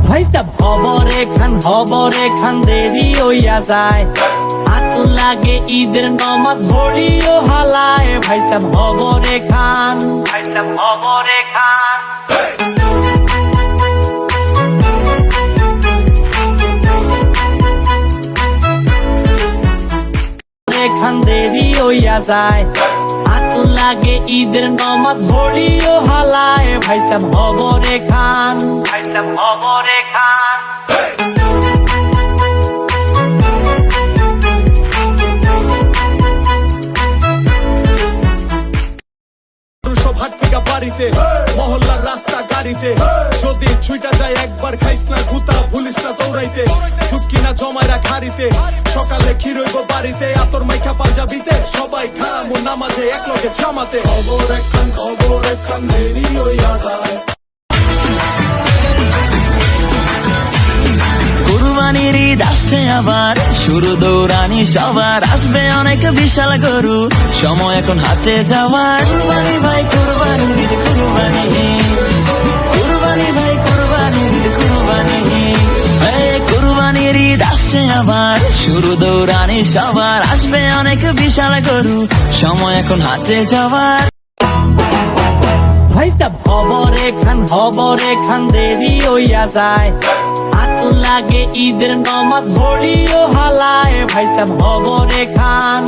ভাইটা হবরে খান দেরি হইয়া যায়, হাতু লাগে ঈদের নমাজ ভরিও হালায়। ভাইটা হবরে খান খান দেরি হইয়া যায়, হাতু লাগে ঈদের নমাজ ভরিও হালায়। ভাইটা হবরে খান সব হাট থেকে বাড়িতে, মহল্লার রাস্তা গাড়িতে, যদি ছুইটা যায় একবার খাইস না গুতা, ভুলিস না দৌড়াইতে, ঢুকি না জমাইরা খাড়িতে, সকালে ক্ষীরইব বাড়িতে, আতর মাইখা পাঞ্জাবিতে, সবাই খারামু নামাজে এক লগে জামাতে। খবর একখান দেরি হইয়া যায়। কুরবানির ঈদ আসছে আবার, শুরু দৌড়ানি সবার, আসবে অনেক বিশাল গরু, সময় এখন হাটে যাওয়ার। কুরবানি ভাই কুরবানি ঈদ কুরবানি, কুরবানি ভাই কুরবানি ঈদ কুরবানি। কুরবানির ঈদ আসছে আবার, শুরু দৌড়ানি সবার, আসবে অনেক বিশাল গরু, সময় এখন হাটে যাওয়ার। ভাইটা হবরে খান দেরি হইয়া যায়, হাতু লাগে ঈদের নমাজ ভরিও হালায়। ভাইটা হবরে খান